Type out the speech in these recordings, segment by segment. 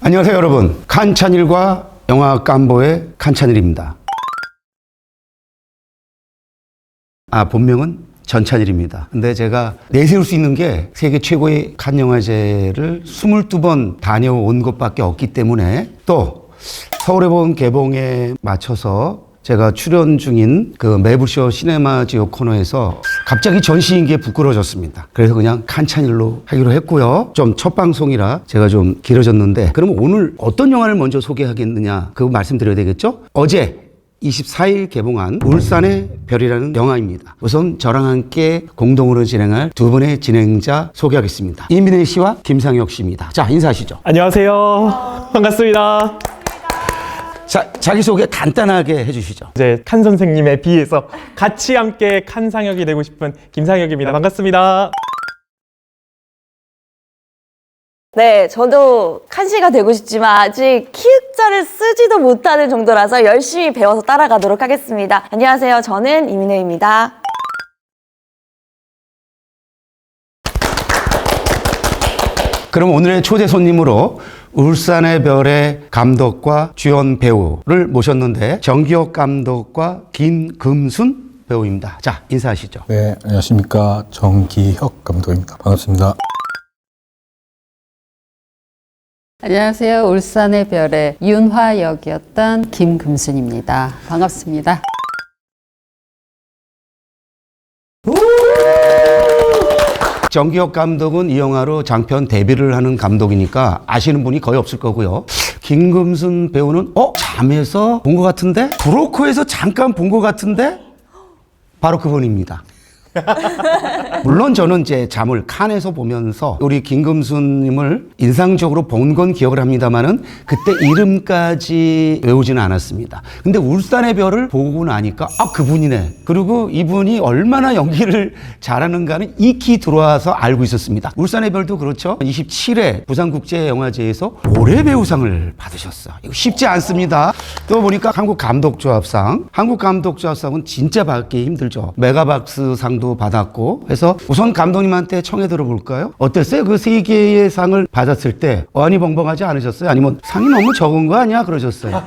안녕하세요 여러분, 칸찬일과 영화 깜보의 칸찬일입니다. 본명은 전찬일입니다. 근데 제가 내세울 수 있는 게 세계 최고의 칸 영화제를 22번 다녀온 것밖에 없기 때문에, 또 서울에 본 개봉에 맞춰서 제가 출연 중인 그 매부쇼 시네마 지오 코너에서 갑자기 전시인 게 부끄러워졌습니다. 그래서 그냥 칸찬일로 하기로 했고요. 좀 첫 방송이라 제가 좀 길어졌는데, 그럼 오늘 어떤 영화를 먼저 소개하겠느냐, 그거 말씀드려야 되겠죠? 어제 24일 개봉한 울산의 별이라는 영화입니다. 우선 저랑 함께 공동으로 진행할 두 분의 진행자 소개하겠습니다. 이민혜 씨와 김상혁 씨입니다. 자, 인사하시죠. 안녕하세요. 반갑습니다. 자, 자기소개 간단하게 해주시죠. 이제 칸 선생님에 비해서 같이 함께 칸 상혁이 되고 싶은 김상혁입니다. 반갑습니다. 네, 저도 칸씨가 되고 싶지만 아직 키읔자를 쓰지도 못하는 정도라서 열심히 배워서 따라가도록 하겠습니다. 안녕하세요. 저는 이민혜입니다. 그럼 오늘의 초대 손님으로 울산의 별의 감독과 주연 배우를 모셨는데, 정기혁 감독과 김금순 배우입니다. 자, 인사하시죠. 네, 안녕하십니까. 정기혁 감독입니다. 반갑습니다. 안녕하세요. 울산의 별의 윤화 역이었던 김금순입니다. 반갑습니다. 정기혁 감독은 이 영화로 장편 데뷔를 하는 감독이니까 아시는 분이 거의 없을 거고요. 김금순 배우는 잠에서 본 것 같은데? 브로커에서 잠깐 본 것 같은데? 바로 그분입니다. 물론 저는 이제 잠을 칸에서 보면서 우리 김금순님을 인상적으로 본 건 기억을 합니다만은 그때 이름까지 외우지는 않았습니다. 근데 울산의 별을 보고 나니까 그분이네. 그리고 이분이 얼마나 연기를 잘하는가는 익히 들어와서 알고 있었습니다. 울산의 별도 그렇죠. 27회 부산국제영화제에서 올해 배우상을 받으셨어. 이거 쉽지 않습니다. 또 보니까 한국감독조합상, 한국감독조합상은 진짜 받기 힘들죠. 메가박스 상도 받았고 해서 우선 감독님한테 청해 들어볼까요? 어땠어요? 그 세 개의 상을 받았을 때 어안이 벙벙하지 않으셨어요? 아니면 상이 너무 적은 거 아니야? 그러셨어요?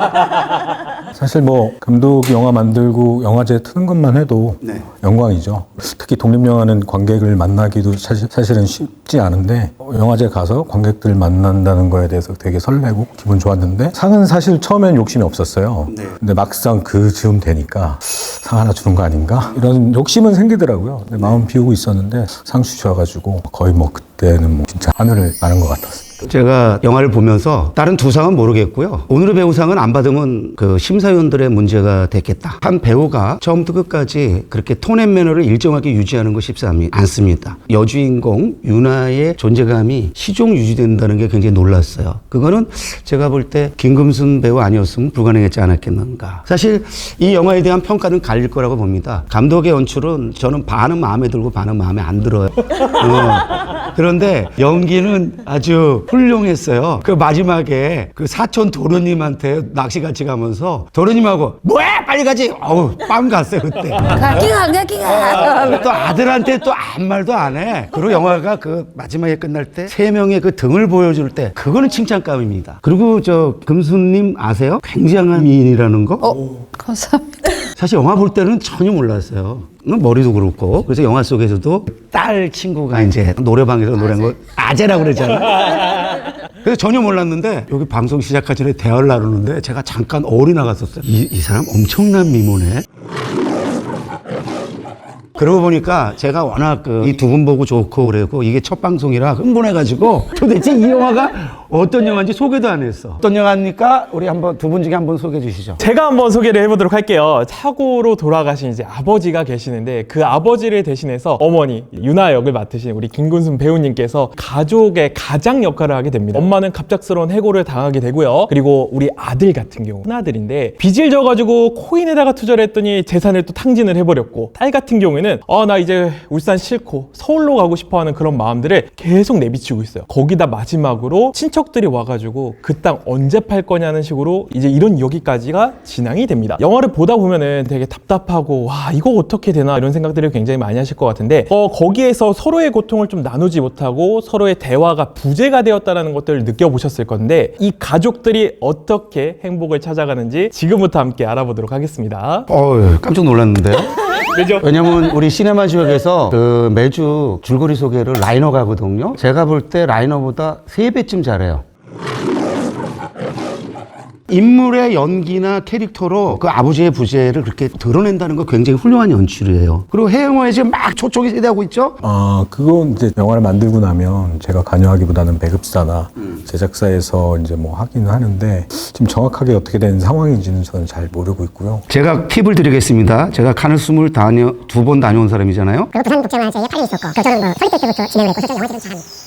사실 감독이 영화 만들고 영화제 트는 것만 해도 네. 영광이죠. 특히 독립영화는 관객을 만나기도 사실은 쉽지 않은데, 영화제 가서 관객들 만난다는 거에 대해서 되게 설레고 기분 좋았는데, 상은 사실 처음엔 욕심이 없었어요. 네. 근데 막상 그 즈음 되니까 상 하나 주는 거 아닌가? 이런 욕심은 생기더라고요. 근데 마음 비우고 있었는데 상 주셔가지고 거의 그때는 진짜 하늘을 나는 것 같았어요. 제가 영화를 보면서 다른 두 상은 모르겠고요. 오늘의 배우상은 안 받으면 그 심사위원들의 문제가 됐겠다. 한 배우가 처음부터 끝까지 그렇게 톤앤 매너를 일정하게 유지하는 거 쉽지 않습니다. 여주인공 유나의 존재감이 시종 유지된다는 게 굉장히 놀랐어요. 그거는 제가 볼 때 김금순 배우 아니었으면 불가능했지 않았겠는가. 사실 이 영화에 대한 평가는 갈릴 거라고 봅니다. 감독의 연출은 저는 반은 마음에 들고 반은 마음에 안 들어요. 그런데 연기는 아주 훌륭했어요. 그 마지막에 그 사촌 도련님한테 낚시 같이 가면서 도련님하고 뭐해 빨리 가지. 빵 갔어요 그때. 가기가 또 아들한테 또 아무 말도 안 해. 그리고 영화가 그 마지막에 끝날 때 세 명의 그 등을 보여줄 때 그거는 칭찬감입니다. 그리고 저 금순님 아세요? 굉장한 미인이라는 거? 감사합니다. 사실 영화 볼 때는 전혀 몰랐어요. 머리도 그렇고. 그래서 영화 속에서도 딸 친구가 이제 노래방에서 노래한 거 아재라고 그러잖아요. 그래서 전혀 몰랐는데 여기 방송 시작하기 전에 대화를 나누는데 제가 잠깐 어울이 나갔었어요. 이 사람 엄청난 미모네. 그러고 보니까 제가 워낙 이 두 분 보고 좋고 그래고 이게 첫 방송이라 흥분해가지고 도대체 이 영화가 어떤 영화인지 소개도 안 했어. 어떤 영화입니까? 우리 한번 두 분 중에 한번 소개해 주시죠. 제가 한번 소개를 해보도록 할게요. 사고로 돌아가신 이제 아버지가 계시는데, 그 아버지를 대신해서 어머니 유나 역을 맡으신 우리 김금순 배우님께서 가족의 가장 역할을 하게 됩니다. 엄마는 갑작스러운 해고를 당하게 되고요. 그리고 우리 아들 같은 경우 큰아들인데 빚을 져가지고 코인에다가 투자를 했더니 재산을 또 탕진을 해버렸고, 딸 같은 경우에는 보면은 나 이제 울산 싫고 서울로 가고 싶어 하는 그런 마음들을 계속 내비치고 있어요. 거기다 마지막으로 친척들이 와가지고 그 땅 언제 팔 거냐는 식으로 이제 이런 이야기까지가 진행이 됩니다. 영화를 보다 보면은 되게 답답하고 와 이거 어떻게 되나 이런 생각들을 굉장히 많이 하실 것 같은데 거기에서 서로의 고통을 좀 나누지 못하고 서로의 대화가 부재가 되었다는 것들을 느껴보셨을 건데 이 가족들이 어떻게 행복을 찾아가는지 지금부터 함께 알아보도록 하겠습니다. 깜짝 놀랐는데요. 그죠? 왜냐면 우리 시네마 지역에서 그 매주 줄거리 소개를 라이너가 하거든요. 제가 볼 때 라이너보다 3배쯤 잘해요. 인물의 연기나 캐릭터로 그 아버지의 부재를 그렇게 드러낸다는 거 굉장히 훌륭한 연출이에요. 그리고 해영화에 지금 막 초청이 세대하고 있죠? 그건 이제 영화를 만들고 나면 제가 관여하기보다는 배급사나 제작사에서 이제 뭐 하기는 하는데 지금 정확하게 어떻게 된 상황인지는 저는 잘 모르고 있고요. 제가 팁을 드리겠습니다. 제가 칸을 22번 다녀온 사람이잖아요. 그리고 부산국제영화제에 8년 있었고 저는 뭐 설립 때부터 진행을 했고 실제 영화 제작을 잘합니다.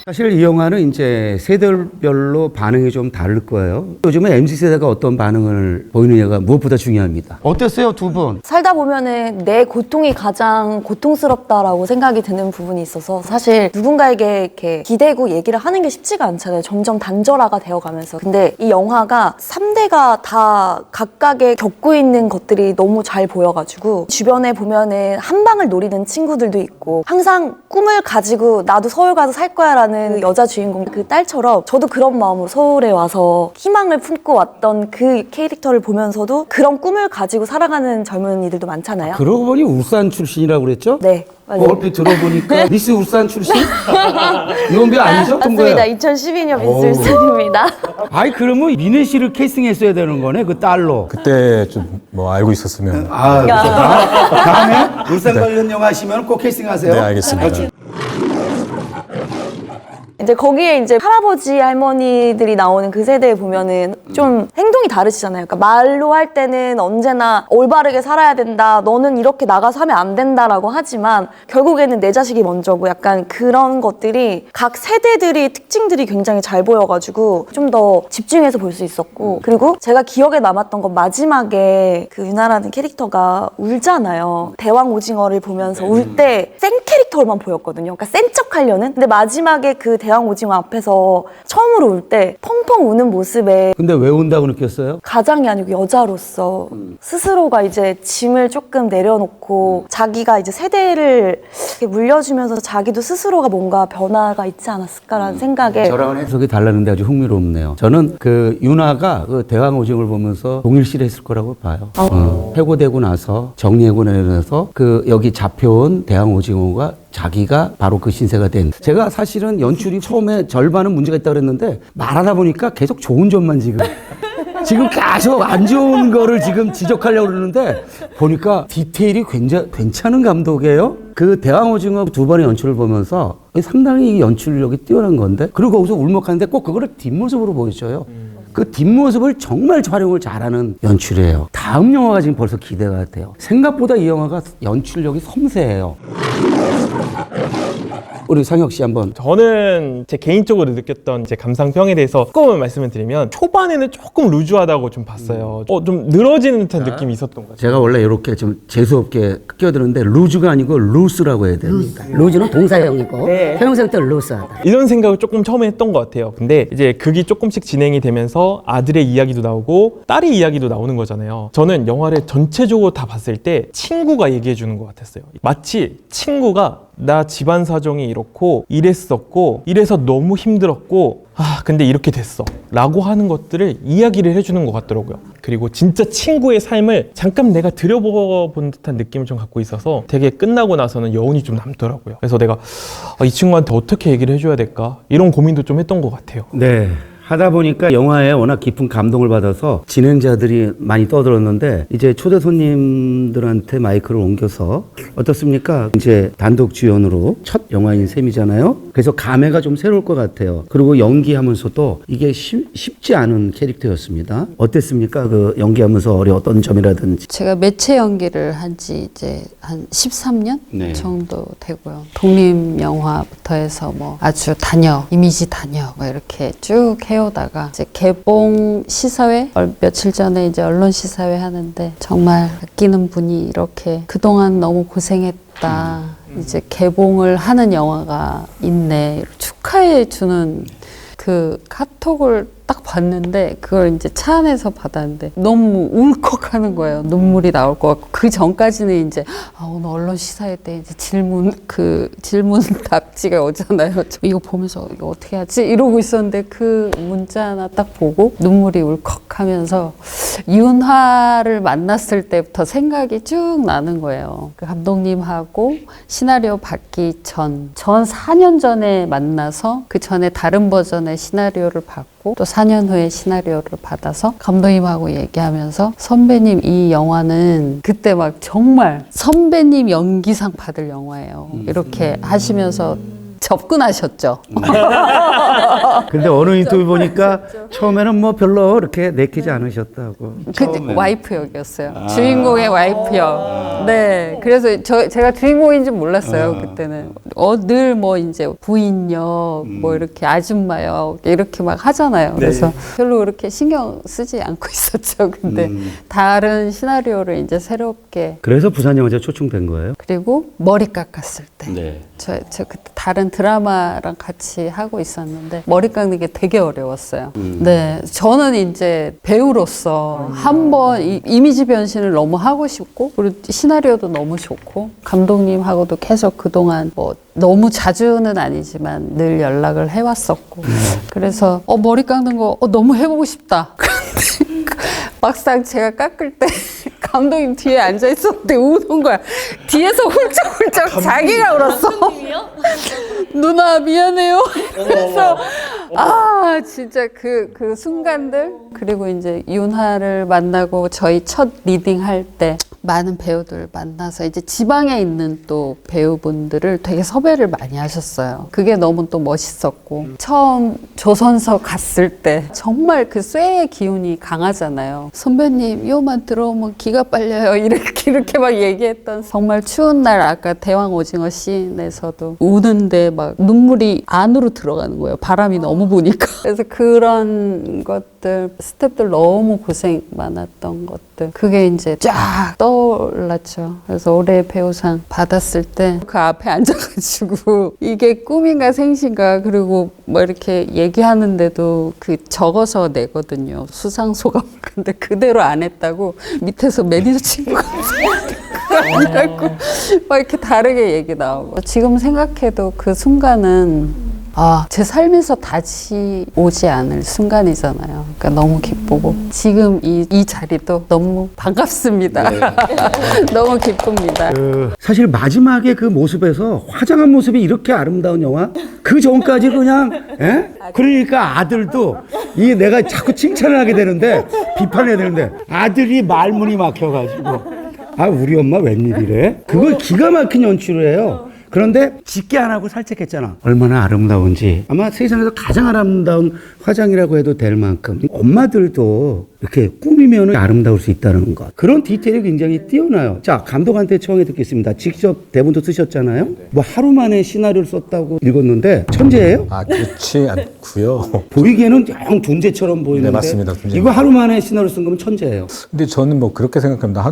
사실 이 영화는 이제 세대별로 반응이 좀 다를 거예요. 요즘에 MZ세대가 어떤 반응을 보이느냐가 무엇보다 중요합니다. 어땠어요, 두 분? 살다 보면은 내 고통이 가장 고통스럽다라고 생각이 드는 부분이 있어서 사실 누군가에게 이렇게 기대고 얘기를 하는 게 쉽지가 않잖아요. 점점 단절화가 되어가면서. 근데 이 영화가 3대가 다 각각의 겪고 있는 것들이 너무 잘 보여가지고 주변에 보면은 한 방을 노리는 친구들도 있고 항상 꿈을 가지고 나도 서울 가서 살 거야 라는 여자 주인공 그 딸처럼 저도 그런 마음으로 서울에 와서 희망을 품고 왔던 그 캐릭터를 보면서도 그런 꿈을 가지고 살아가는 젊은이들도 많잖아요. 그러고 보니 울산 출신이라고 그랬죠? 네, 맞아요. 얼핏 들어보니까 미스 울산 출신? 이원배 아니죠? 맞습니다. 2012년 미스 울산입니다. 아이 그러면 민혜 씨를 캐스팅했어야 되는 거네, 그 딸로. 그때 좀 뭐 알고 있었으면 다음에 울산 관련 영화 하시면 꼭 캐스팅하세요. 네, 알겠습니다. 이제 거기에 이제 할아버지 할머니들이 나오는 그 세대에 보면은 좀 행동이 다르시잖아요. 그러니까 말로 할 때는 언제나 올바르게 살아야 된다. 너는 이렇게 나가서 하면 안 된다라고 하지만 결국에는 내 자식이 먼저고 약간 그런 것들이 각 세대들이 특징들이 굉장히 잘 보여가지고 좀 더 집중해서 볼 수 있었고 그리고 제가 기억에 남았던 건 마지막에 그 유나라는 캐릭터가 울잖아요. 대왕 오징어를 보면서 울 때 센 캐릭터만 보였거든요. 그러니까 센 척 하려는. 근데 마지막에 그 대왕 오징어 앞에서 처음으로 울 때 펑펑 우는 모습에 근데 왜 운다고 느꼈어요? 가장이 아니고 여자로서 스스로가 이제 짐을 조금 내려놓고 자기가 이제 세대를 이렇게 물려주면서 자기도 스스로가 뭔가 변화가 있지 않았을까라는 생각에 저랑은 해석이 달랐는데 아주 흥미롭네요. 저는 그 윤아가 그 대왕 오징어를 보면서 동일시했을 거라고 봐요. 해고되고 나서 정리하고 나서 그 여기 잡혀온 대왕 오징어가 자기가 바로 그 신세가 된. 제가 사실은 연출이 처음에 절반은 문제가 있다고 그랬는데 말하다 보니까 계속 좋은 점만 지금 계속 안 좋은 거를 지금 지적하려고 그러는데 보니까 디테일이 괜찮은 감독이에요. 그 대왕 오징어 두 번의 연출을 보면서 상당히 연출력이 뛰어난 건데 그리고 거기서 울먹하는데 꼭 그거를 뒷모습으로 보여줘요. 그 뒷모습을 정말 촬영을 잘하는 연출이에요. 다음 영화가 지금 벌써 기대가 돼요. 생각보다 이 영화가 연출력이 섬세해요. 우리 상혁 씨 한번. 저는 제 개인적으로 느꼈던 제 감상평에 대해서 조금 말씀을 드리면 초반에는 조금 루즈하다고 좀 봤어요. 좀 늘어지는 듯한 느낌이 있었던 것 같아요. 제가 원래 이렇게 좀 재수없게 끼어드는데 루즈가 아니고 루스라고 해야 됩니다. 루즈는 동사형이고 형용사형 때 루스하다. 이런 생각을 조금 처음에 했던 것 같아요. 근데 이제 그게 조금씩 진행이 되면서 아들의 이야기도 나오고 딸의 이야기도 나오는 거잖아요. 저는 영화를 전체적으로 다 봤을 때 친구가 얘기해 주는 것 같았어요. 마치 친구가 나 집안 사정이 이렇고 이랬었고 이래서 너무 힘들었고 근데 이렇게 됐어 라고 하는 것들을 이야기를 해주는 것 같더라고요. 그리고 진짜 친구의 삶을 잠깐 내가 들여다본 듯한 느낌을 좀 갖고 있어서 되게 끝나고 나서는 여운이 좀 남더라고요. 그래서 내가 이 친구한테 어떻게 얘기를 해줘야 될까 이런 고민도 좀 했던 것 같아요. 네. 하다 보니까 영화에 워낙 깊은 감동을 받아서 진행자들이 많이 떠들었는데 이제 초대 손님들한테 마이크를 옮겨서 어떻습니까? 이제 단독 주연으로 첫 영화인 셈이잖아요. 그래서 감회가 좀 새로울 것 같아요. 그리고 연기하면서도 이게 쉽지 않은 캐릭터였습니다. 어땠습니까? 그 연기하면서 어려웠던 점이라든지. 제가 매체 연기를 한 지 이제 한 13년 네. 정도 되고요. 독립 영화부터 해서 뭐 아주 단역, 이미지 단역 뭐 이렇게 쭉 해오다가 이제 개봉 시사회 며칠 전에 이제 언론 시사회 하는데 정말 아끼는 분이 이렇게 그동안 너무 고생했다. 이제 개봉을 하는 영화가 있네. 축하해 주는 그 카톡을 딱 봤는데 그걸 이제 차 안에서 받았는데 너무 울컥하는 거예요. 눈물이 나올 것 같고 그 전까지는 이제 오늘 언론 시사회 때 이제 질문 답지가 오잖아요. 저 이거 보면서 이거 어떻게 하지 이러고 있었는데 그 문자 하나 딱 보고 눈물이 울컥하면서 이윤화를 만났을 때부터 생각이 쭉 나는 거예요. 그 감독님하고 시나리오 받기 전 4년 전에 만나서 그 전에 다른 버전의 시나리오를 받고 또 4년 후에 시나리오를 받아서 감독님하고 얘기하면서 선배님 이 영화는 그때 막 정말 선배님 연기상 받을 영화예요. 이렇게 하시면서 접근하셨죠. 근데 어느 인터뷰 보니까 처음에는 뭐 별로 그렇게 내키지 않으셨다고. 그때 와이프 역이었어요. 주인공의 와이프 역. 네. 그래서 제가 주인공인지 몰랐어요. 그때는. 늘 뭐 이제 부인 역, 뭐 이렇게 아줌마 역, 이렇게 막 하잖아요. 그래서 별로 그렇게 신경 쓰지 않고 있었죠. 근데 다른 시나리오를 이제 새롭게. 그래서 부산영화제 초청된 거예요? 그리고 머리 깎았을 때. 저 그때 다른 드라마랑 같이 하고 있었는데 머리 깎는 게 되게 어려웠어요. 네, 저는 이제 배우로서 한번 이미지 변신을 너무 하고 싶고 그리고 시나리오도 너무 좋고 감독님하고도 계속 그동안 뭐 너무 자주는 아니지만 늘 연락을 해왔었고 그래서 머리 깎는 거 너무 해보고 싶다. 막상 제가 깎을 때 감독님 뒤에 앉아 있었는데 우는 거야. 뒤에서 훌쩍훌쩍 자기가 울었어. 누나 미안해요. 그래서 진짜 그 순간들 그리고 이제 윤하를 만나고 저희 첫 리딩 할 때 많은 배우들 만나서 이제 지방에 있는 또 배우분들을 되게 섭외를 많이 하셨어요. 그게 너무 또 멋있었고 처음 조선서 갔을 때 정말 그 쇠의 기운이 강하잖아요. 선배님 요만 들어오면 기가 빨려요. 이렇게 막 얘기했던 정말 추운 날 아까 대왕 오징어 씬에서도 우는데 막 눈물이 안으로 들어가는 거예요. 바람이 너무 부니까. 그래서 그런 것들 스태프들 너무 고생 많았던 것들 그게 이제 쫙 떠올랐죠. 그래서 올해 배우상 받았을 때 그 앞에 앉아가지고 이게 꿈인가 생신가 그리고 뭐 이렇게 얘기하는데도 그 적어서 내거든요. 수상 소감. 근데 그대로 안 했다고 밑에서 매니저 친구가 아니라고 막 이렇게 다르게 얘기 나오고 지금 생각해도 그 순간은 제 삶에서 다시 오지 않을 순간이잖아요. 그러니까 너무 기쁘고 지금 이 자리도 너무 반갑습니다. 너무 기쁩니다. 사실 마지막에 그 모습에서 화장한 모습이 이렇게 아름다운 영화? 그 전까지 그냥 그러니까 아들도 이 내가 자꾸 칭찬을 하게 되는데 비판해야 되는데 아들이 말문이 막혀가지고 우리 엄마 웬일이래? 그걸 기가 막힌 연출을 해요. 그런데 짙게 안 하고 살짝 했잖아. 얼마나 아름다운지. 아마 세상에서 가장 아름다운 화장이라고 해도 될 만큼 엄마들도 이렇게 꾸미면 아름다울 수 있다는 것. 그런 디테일이 굉장히 뛰어나요. 자, 감독한테 청해 듣겠습니다. 직접 대본도 쓰셨잖아요. 뭐 하루 만에 시나리오를 썼다고 읽었는데 천재예요? 그렇지 않고요. 보이기에는 영 존재처럼 보이는데 네, 맞습니다. 이거 하루 만에 시나리오 쓴 거면 천재예요. 근데 저는 뭐 그렇게 생각합니다.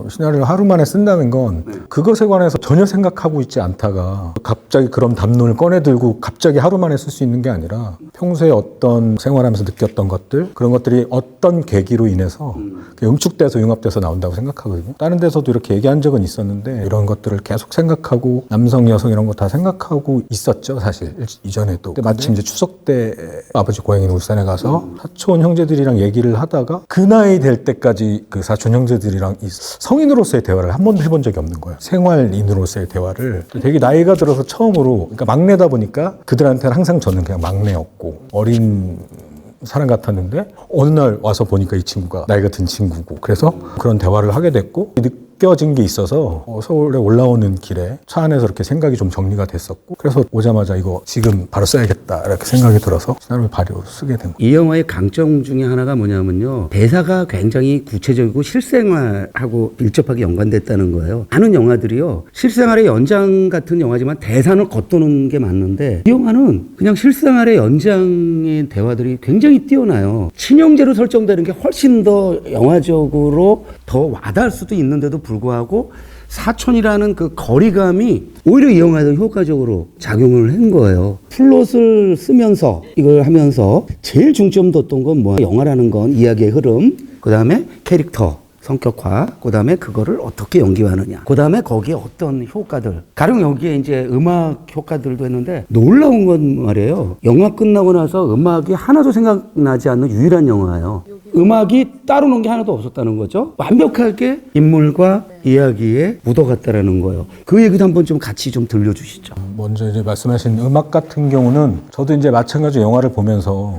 시나리오를 하루 만에 쓴다는 건 그것에 관해서 전혀 생각하고 있지 않다가 갑자기 그런 담론을 꺼내 들고 갑자기 하루 만에 쓸 수 있는 게 아니라 평소에 어떤 생활하면서 느꼈던 것들 그런 것들이 어떤 계기로 인해서 응축돼서 융합돼서 나온다고 생각하거든요. 다른 데서도 이렇게 얘기한 적은 있었는데 이런 것들을 계속 생각하고 남성, 여성 이런 거 다 생각하고 있었죠. 사실 이전에도. 근데 마침 이제 추석 때 아버지 고향인 울산에 가서 사촌 형제들이랑 얘기를 하다가 그 나이 될 때까지 그 사촌 형제들이랑 이 성인으로서의 대화를 한 번도 해본 적이 없는 거예요. 생활인으로서의 대화를 되게 나이가 들어서 처음으로 그러니까 막내다 보니까 그들한테는 항상 저는 그냥 막내였고 어린 사람 같았는데 어느 날 와서 보니까 이 친구가 나이가 든 친구고 그래서 그런 대화를 하게 됐고 느껴진 게 있어서 서울에 올라오는 길에 차 안에서 이렇게 생각이 좀 정리가 됐었고 그래서 오자마자 이거 지금 바로 써야겠다 이렇게 생각이 들어서 시나리오를 바로 쓰게 된 거예요. 이 영화의 강점 중에 하나가 뭐냐면요. 대사가 굉장히 구체적이고 실생활하고 밀접하게 연관됐다는 거예요. 많은 영화들이요. 실생활의 연장 같은 영화지만 대사는 겉도는 게 맞는데 이 영화는 그냥 실생활의 연장의 대화들이 굉장히 뛰어나요. 친형제로 설정되는 게 훨씬 더 영화적으로 더 와닿을 수도 있는데도 불구하고 사촌이라는 그 거리감이 오히려 이 영화에서 효과적으로 작용을 한 거예요. 플롯을 쓰면서 이걸 하면서 제일 중점 뒀던 건 뭐야? 영화라는 건 이야기의 흐름, 그 다음에 캐릭터 성격화, 그 다음에 그거를 어떻게 연기하느냐, 그 다음에 거기에 어떤 효과들, 가령 여기에 이제 음악 효과들도 했는데 놀라운 건 말이에요. 영화 끝나고 나서 음악이 하나도 생각나지 않는 유일한 영화예요. 음악이 따로 놓은 게 하나도 없었다는 거죠. 완벽하게 인물과 이야기에 묻어갔다라는 거예요. 그 얘기도 한번 좀 같이 좀 들려주시죠. 먼저 이제 말씀하신 음악 같은 경우는 저도 이제 마찬가지로 영화를 보면서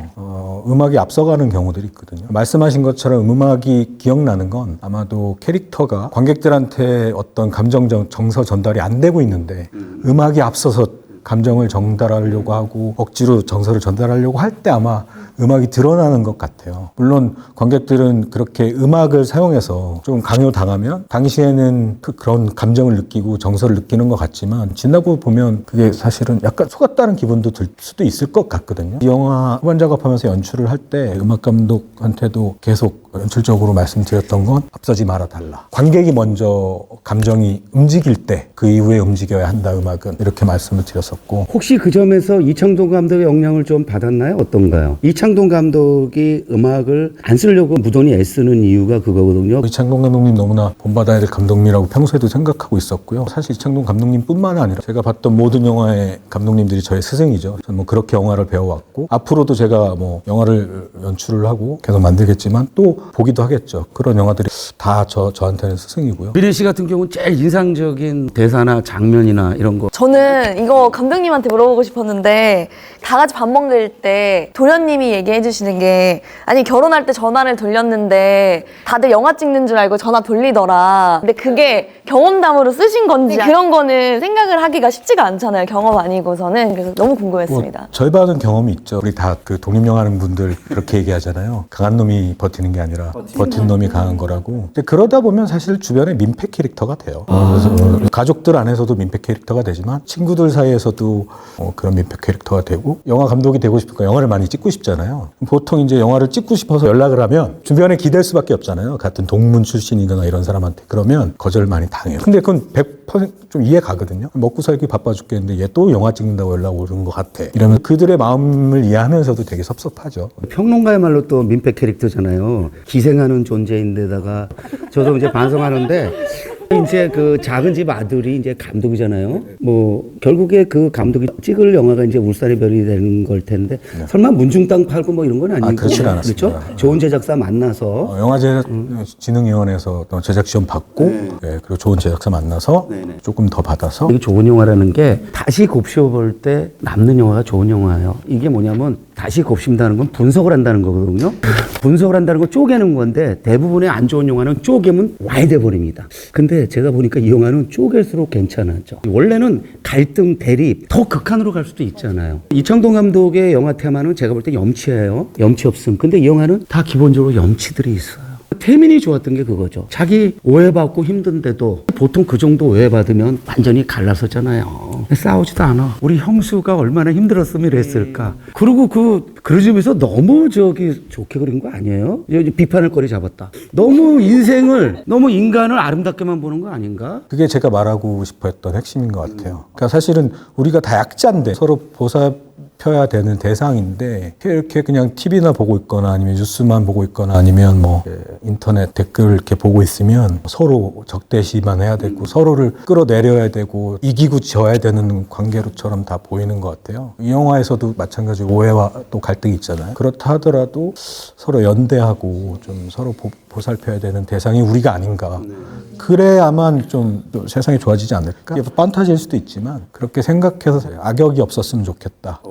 음악이 앞서가는 경우들이 있거든요. 말씀하신 것처럼 음악이 기억나는 건 아마도 캐릭터가 관객들한테 어떤 감정 정서 전달이 안 되고 있는데 음악이 앞서서 감정을 전달하려고 하고 억지로 정서를 전달하려고 할 때 아마 음악이 드러나는 것 같아요. 물론 관객들은 그렇게 음악을 사용해서 좀 강요당하면 당시에는 그런 감정을 느끼고 정서를 느끼는 것 같지만 지나고 보면 그게 사실은 약간 속았다는 기분도 들 수도 있을 것 같거든요. 이 영화 후반 작업하면서 연출을 할 때 음악 감독한테도 계속 연출적으로 말씀드렸던 건 앞서지 말아달라. 관객이 먼저 감정이 움직일 때 그 이후에 움직여야 한다 음악은 이렇게 말씀을 드렸었고 혹시 그 점에서 이창동 감독의 영향을 좀 받았나요? 어떤가요? 이창동 감독이 음악을 안 쓰려고 무던히 애쓰는 이유가 그거거든요. 이창동 감독님 너무나 본받아야 될 감독님이라고 평소에도 생각하고 있었고요. 사실 이창동 감독님뿐만 아니라 제가 봤던 모든 영화의 감독님들이 저의 스승이죠. 저는 뭐 그렇게 영화를 배워왔고 앞으로도 제가 뭐 영화를 연출을 하고 계속 만들겠지만 또 보기도 하겠죠. 그런 영화들이 다 저한테는 스승이고요. 미래 씨 같은 경우는 제일 인상적인 대사나 장면이나 이런 거. 저는 이거 감독님한테 물어보고 싶었는데 다 같이 밥 먹을 때 도련님이 얘기해 주시는 게 아니 결혼할 때 전화를 돌렸는데 다들 영화 찍는 줄 알고 전화 돌리더라. 근데 그게 경험담으로 쓰신 건지 그런 거는 생각을 하기가 쉽지가 않잖아요. 경험 아니고서는. 그래서 너무 궁금했습니다. 뭐 절반은 경험이 있죠. 우리 다 그 독립영화하는 분들 그렇게 얘기하잖아요. 강한 놈이 버티는 게 아니라 버틴 놈이 강한 거라고. 근데 그러다 보면 사실 주변에 민폐 캐릭터가 돼요. 그래서 가족들 안에서도 민폐 캐릭터가 되지만 친구들 사이에서도 그런 민폐 캐릭터가 되고 영화 감독이 되고 싶으니까 영화를 많이 찍고 싶잖아요. 보통 이제 영화를 찍고 싶어서 연락을 하면 주변에 기댈 수밖에 없잖아요. 같은 동문 출신이거나 이런 사람한테. 그러면 거절을 많이 당해요. 근데 그건 100%좀 이해 가거든요. 먹고 살기 바빠 죽겠는데 얘 또 영화 찍는다고 연락 오는 것 같아. 이러면 그들의 마음을 이해하면서도 되게 섭섭하죠. 평론가야말로 또 민폐 캐릭터잖아요. 기생하는 존재인데다가 저도 이제 반성하는데 이제 그 작은 집 아들이 이제 감독이잖아요. 뭐 결국에 그 감독이 찍을 영화가 이제 울산의 별이 되는 걸 텐데 설마 문중 땅 팔고 뭐 이런 건 아니고 그렇진 않았습니다. 그렇죠? 좋은 제작사 만나서 영화제작진흥위원회에서 또 제작 시험 받고 네, 그리고 좋은 제작사 만나서 조금 더 받아서 이게 좋은 영화라는 게 다시 곱씹어 볼 때 남는 영화가 좋은 영화예요. 이게 뭐냐면 다시 곱씹는다는 건 분석을 한다는 거거든요. 분석을 한다는 건 쪼개는 건데 대부분의 안 좋은 영화는 쪼개면 와야 돼 버립니다. 근데 제가 보니까 이 영화는 쪼갤수록 괜찮았죠. 원래는 갈등, 대립 더 극한으로 갈 수도 있잖아요. 이창동 감독의 영화 테마는 제가 볼 때 염치예요. 염치 없음. 근데 이 영화는 다 기본적으로 염치들이 있어요. 태민이 좋았던 게 그거죠. 자기 오해받고 힘든데도 보통 그 정도 오해받으면 완전히 갈라서잖아요. 싸우지도 않아. 우리 형수가 얼마나 힘들었으면 이랬을까. 그리고 그 점에서 너무 좋게 그린 거 아니에요? 비판할 거리 잡았다. 너무 너무 인간을 아름답게만 보는 거 아닌가? 그게 제가 말하고 싶어 했던 핵심인 것 같아요. 그러니까 사실은 우리가 다 약자인데 서로 보살펴야 되는 대상인데 이렇게 그냥 TV나 보고 있거나 아니면 뉴스만 보고 있거나 아니면 뭐 인터넷 댓글 이렇게 보고 있으면 서로 적대시만 해야 되고 서로를 끌어내려야 되고 이기고 져야 되는 관계로처럼 다 보이는 것 같아요. 이 영화에서도 마찬가지로 오해와 또 갈등이 있잖아요. 그렇다 하더라도 서로 연대하고 좀 서로 보살펴야 되는 대상이 우리가 아닌가. 그래야만 좀 세상이 좋아지지 않을까? 이게 판타지일 수도 있지만 그렇게 생각해서 악역이 없었으면 좋겠다.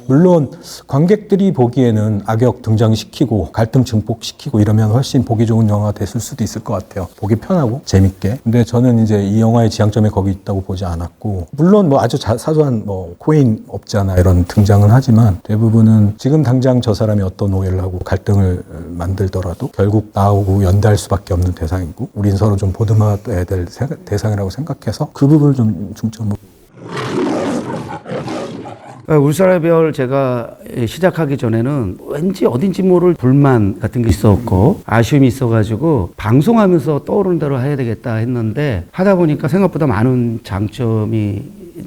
물론 관객들이 보기에는 악역 등장시키고 갈등 증폭시키고 이러면 훨씬 보기 좋은 영화가 됐을 수도 있을 것 같아요. 보기 편하고 재밌게. 근데 저는 이제 이 영화의 지향점이 거기 있다고 보지 않았고, 물론 뭐 아주 사소한 뭐 코인 업자나 이런 등장은 하지만 대부분은 지금 당장 저 사람이 어떤 오해를 하고 갈등을 만들더라도 결국 나오고 연대할 수밖에 없는 대상이고 우린 서로 좀 보듬어야 될 대상이라고 생각해서 그 부분을 좀 중점으로. 울사의 별 제가 시작하기 전에는 왠지 어딘지 모를 불만 같은 게 있었고 아쉬움이 있어가지고 방송하면서 떠오르는 대로 해야 되겠다 했는데 하다 보니까 생각보다 많은 장점이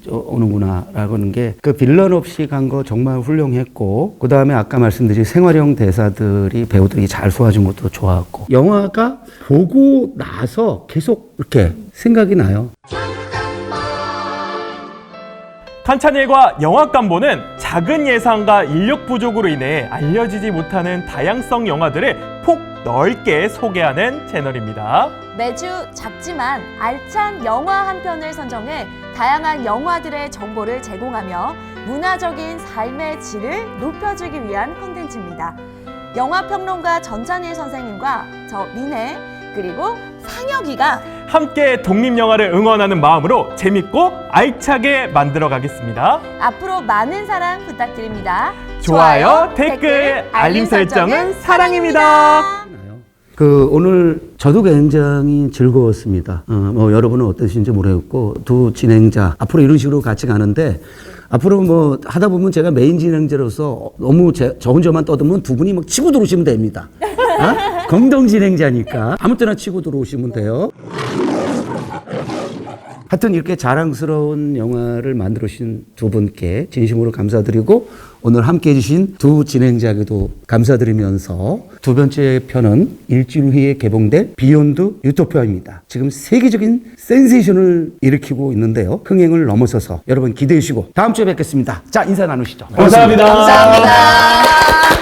오는구나 라는 게 그 빌런 없이 간 거 정말 훌륭했고 그 다음에 아까 말씀드린 생활형 대사들이 배우들이 잘 소화준 것도 좋았고 영화가 보고 나서 계속 이렇게 생각이 나요. 탄찬일과 영화감보는 작은 예산과 인력 부족으로 인해 알려지지 못하는 다양성 영화들을 폭 넓게 소개하는 채널입니다. 매주 작지만 알찬 영화 한 편을 선정해 다양한 영화들의 정보를 제공하며 문화적인 삶의 질을 높여주기 위한 콘텐츠입니다. 영화평론가 전찬일 선생님과 저 민혜 그리고 상혁이가 함께 독립영화를 응원하는 마음으로 재밌고 알차게 만들어 가겠습니다. 앞으로 많은 사랑 부탁드립니다. 좋아요, 댓글, 알림 설정은 사랑입니다. 오늘 저도 굉장히 즐거웠습니다. 뭐 여러분은 어떠신지 모르겠고 두 진행자 앞으로 이런 식으로 같이 가는데 앞으로 뭐 하다 보면 제가 메인 진행자로서 너무 저 혼자만 떠들면 두 분이 막 치고 들어오시면 됩니다. 공동 진행자니까 아무 때나 치고 들어오시면 돼요. 하여튼 이렇게 자랑스러운 영화를 만들어주신 두 분께 진심으로 감사드리고 오늘 함께해 주신 두 진행자에게도 감사드리면서 두 번째 편은 일주일 후에 개봉될 비욘드 유토피아입니다. 지금 세계적인 센세이션을 일으키고 있는데요. 흥행을 넘어서서 여러분 기대해 주시고 다음 주에 뵙겠습니다. 자, 인사 나누시죠. 감사합니다. 감사합니다.